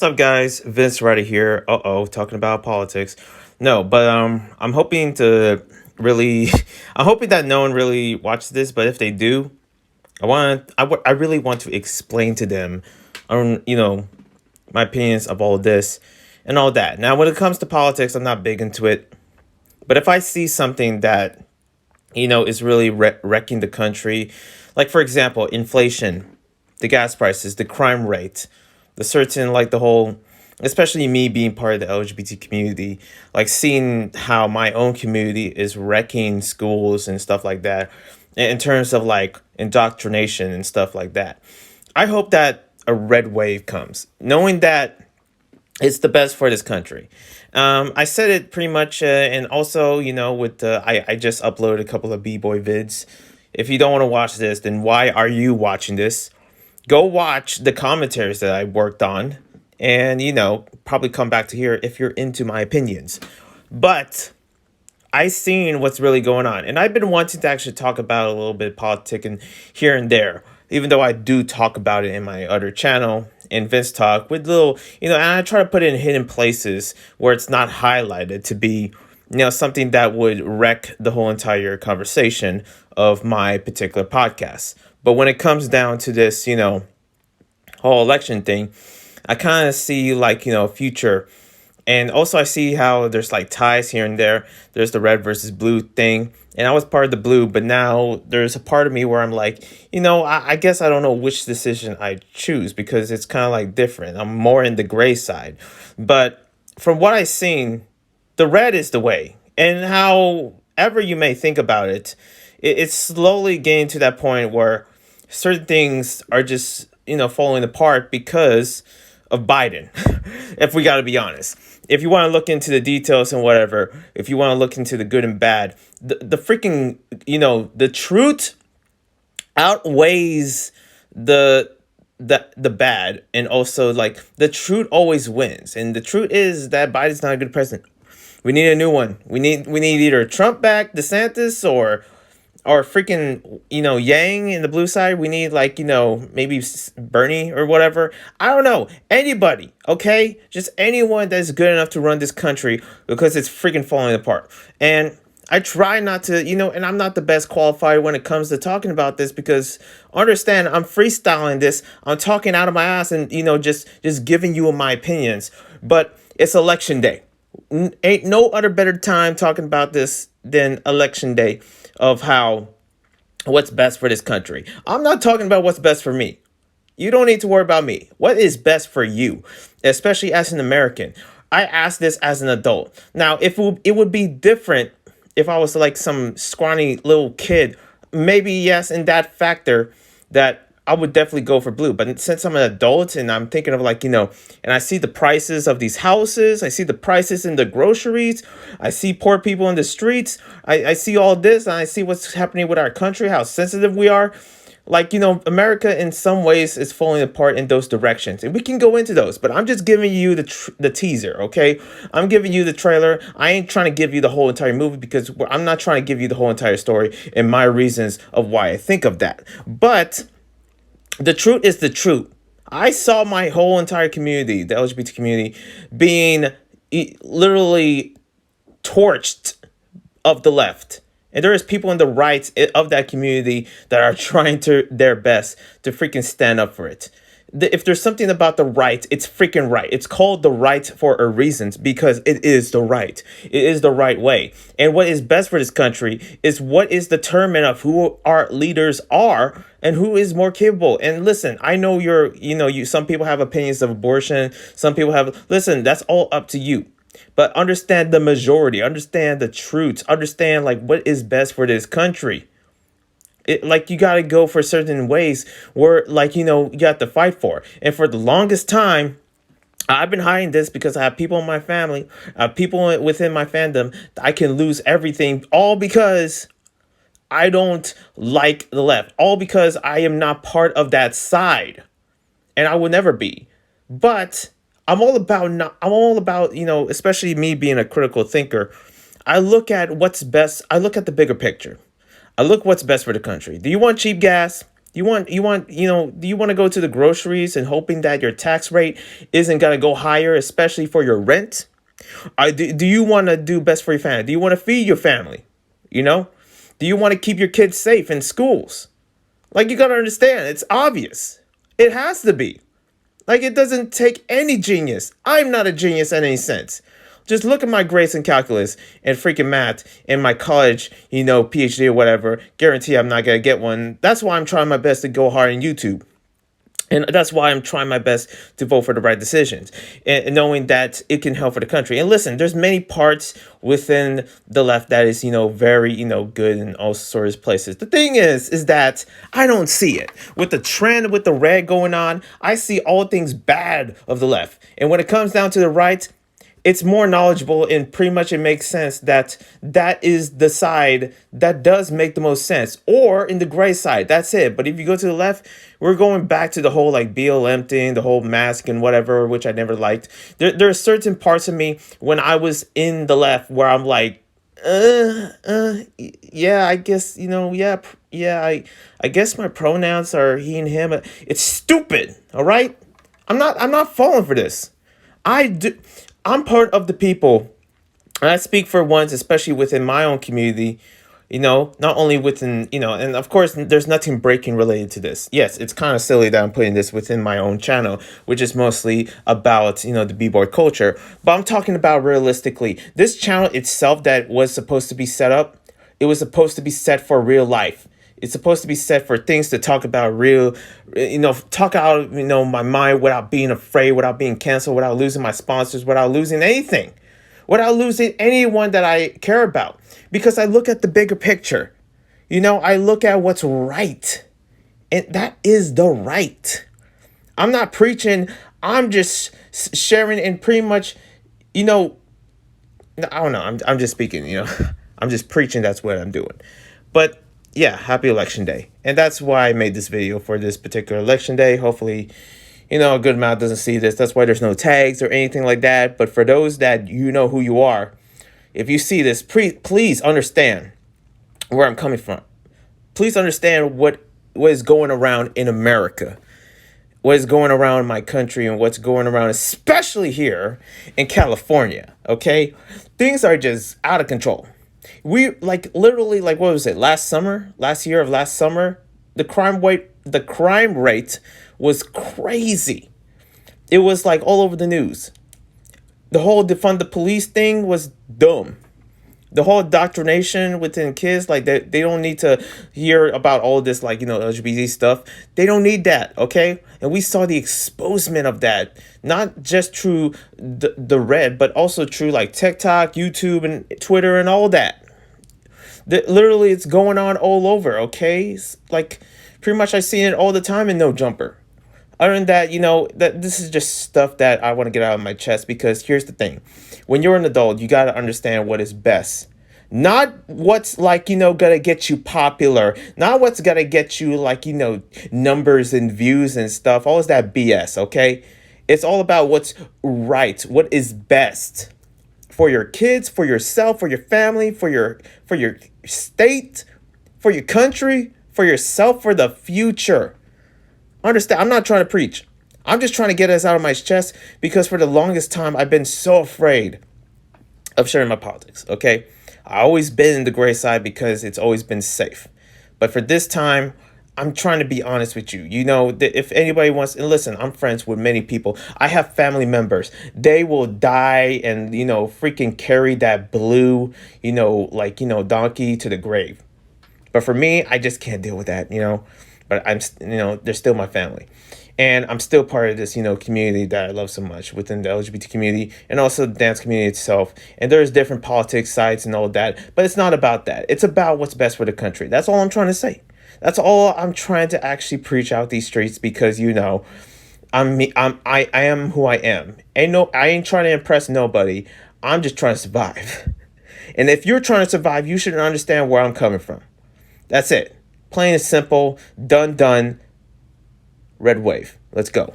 What's up, guys? Vince Ryder here. Talking about politics. No, but I'm hoping to really, I'm hoping that no one really watches this. But if they do, I really want to explain to them, my opinions of all this and all that. Now, when it comes to politics, I'm not big into it. But if I see something that is really wrecking the country, like for example, inflation, the gas prices, the crime rate, the certain like the whole, especially me being part of the LGBT community, like seeing how my own community is wrecking schools and stuff like that, in terms of like indoctrination and stuff like that. I hope that a red wave comes, knowing that it's the best for this country. I said it pretty much, and also, with I just uploaded a couple of b-boy vids. If you don't want to watch this, then why are you watching this? Go watch the commentaries that I worked on, and probably come back to here if you're into my opinions. But I seen what's really going on, and I've been wanting to actually talk about a little bit of politics and here and there, even though I do talk about it in my other channel in Vince Talk with little, and I try to put it in hidden places where it's not highlighted to be, something that would wreck the whole entire conversation of my particular podcast. But when it comes down to this, whole election thing, I kind of see like, future. And also, I see how there's like ties here and there. There's the red versus blue thing. And I was part of the blue, but now there's a part of me where I'm like, I guess I don't know which decision I choose because it's kind of like different. I'm more in the gray side. But from what I've seen, the red is the way. And however you may think about it, it's slowly getting to that point where certain things are just, falling apart because of Biden, if we got to be honest. If you want to look into the details and whatever, if you want to look into the good and bad, the freaking, the truth outweighs the the bad, and also like the truth always wins. And the truth is that Biden's not a good president. We need a new one. We need either Trump back, DeSantis, or freaking, Yang in the blue side. We need like, maybe Bernie or whatever. I don't know. Anybody, okay? Just anyone that's good enough to run this country because it's freaking falling apart. And I try not to, and I'm not the best qualified when it comes to talking about this because understand I'm freestyling this. I'm talking out of my ass and, just giving you my opinions. But it's election day. Ain't no other better time talking about this than election day of how what's best for this country. I'm not talking about what's best for me. You don't need to worry about me. What is best for you, especially as an American? I ask this as an adult. Now, if it would be different if I was like some scrawny little kid, maybe yes, in that factor that I would definitely go for blue. But since I'm an adult and I'm thinking of like, and I see the prices of these houses, I see the prices in the groceries, I see poor people in the streets, I see all this, and I see what's happening with our country, how sensitive we are. Like, America in some ways is falling apart in those directions. And we can go into those, but I'm just giving you the teaser, okay? I'm giving you the trailer. I ain't trying to give you the whole entire movie because I'm not trying to give you the whole entire story and my reasons of why I think of that. But the truth is the truth. I saw my whole entire community, the LGBT community, being literally torched of the left. And there is people in the right of that community that are trying to their best to freaking stand up for it. If there's something about the right, it's freaking right. It's called the right for a reason because it is the right. It is the right way. And what is best for this country is what is determined of who our leaders are and who is more capable. And listen, I know some people have opinions of abortion. Some people listen, that's all up to you. But understand the majority, understand the truth, understand like what is best for this country. Like you got to go for certain ways where like, you have to fight for. And for the longest time, I've been hiding this because I have people in my family, people within my fandom. I can lose everything all because I don't like the left, all because I am not part of that side and I will never be. But I'm all about, especially me being a critical thinker. I look at what's best. I look at the bigger picture. I look what's best for the country. Do you want cheap gas? Do you want to go to the groceries and hoping that your tax rate isn't going to go higher, especially for your rent? Do you want to do best for your family? Do you want to feed your family? You know? Do you want to keep your kids safe in schools? Like, you got to understand, it's obvious. It has to be. Like, it doesn't take any genius. I'm not a genius in any sense. Just look at my grades in calculus and freaking math and my college, PhD or whatever. Guarantee I'm not going to get one. That's why I'm trying my best to go hard in YouTube. And that's why I'm trying my best to vote for the right decisions, and knowing that it can help for the country. And listen, there's many parts within the left that is, very, good in all sorts of places. The thing is that I don't see it. With the trend, with the red going on, I see all things bad of the left. And when it comes down to the right, it's more knowledgeable, and pretty much it makes sense that that is the side that does make the most sense, or in the gray side. That's it. But if you go to the left, we're going back to the whole like BLM thing, the whole mask and whatever, which I never liked. There are certain parts of me when I was in the left where I'm like, yeah, I guess, yeah, I guess my pronouns are he and him. It's stupid. All right. I'm not falling for this. I do. I'm part of the people, and I speak for ones, especially within my own community, not only within, and of course, there's nothing breaking related to this. Yes, it's kind of silly that I'm putting this within my own channel, which is mostly about, the b-boy culture. But I'm talking about realistically, this channel itself that was supposed to be set up, it was supposed to be set for real life. It's supposed to be set for things to talk about real, talk out, my mind without being afraid, without being canceled, without losing my sponsors, without losing anything, without losing anyone that I care about. Because I look at the bigger picture. I look at what's right. And that is the right. I'm not preaching. I'm just sharing and pretty much, I don't know. I'm just speaking, I'm just preaching. That's what I'm doing. But yeah, happy election day. And that's why I made this video for this particular election day. Hopefully, a good amount doesn't see this. That's why there's no tags or anything like that. But for those that who you are, if you see this, please understand where I'm coming from. Please understand what is going around in America, what is going around in my country, and what's going around, especially here in California. Okay, things are just out of control. We literally what was it, last year, the crime rate was crazy. It was like all over the news. The whole defund the police thing was dumb. The whole indoctrination within kids, they don't need to hear about all this LGBT stuff. They don't need that, okay? And we saw the exposement of that, not just through the red, but also through TikTok, YouTube, and Twitter, and all that. Literally, it's going on all over, okay? Pretty much I see it all the time in No Jumper. Other than that, that this is just stuff that I want to get out of my chest, because here's the thing. When you're an adult, you got to understand what is best. Not what's gonna get you popular. Not what's gonna get you numbers and views and stuff. All is that BS, okay? It's all about what's right, what is best for your kids, for yourself, for your family, for your state, for your country, for yourself, for the future. Understand, I'm not trying to preach. I'm just trying to get this out of my chest, because for the longest time, I've been so afraid of sharing my politics, okay? I always been in the gray side because it's always been safe. But for this time, I'm trying to be honest with you. If anybody wants, and listen, I'm friends with many people. I have family members. They will die and, freaking carry that blue, donkey to the grave. But for me, I just can't deal with that, But I'm, they're still my family. And I'm still part of this, community that I love so much within the LGBT community, and also the dance community itself. And there's different politics sides and all that. But it's not about that. It's about what's best for the country. That's all I'm trying to say. That's all I'm trying to actually preach out these streets, because, I'm me. I am who I am. I ain't trying to impress nobody. I'm just trying to survive. And if you're trying to survive, you should understand where I'm coming from. That's it. Plain and simple. Done. Red wave. Let's go.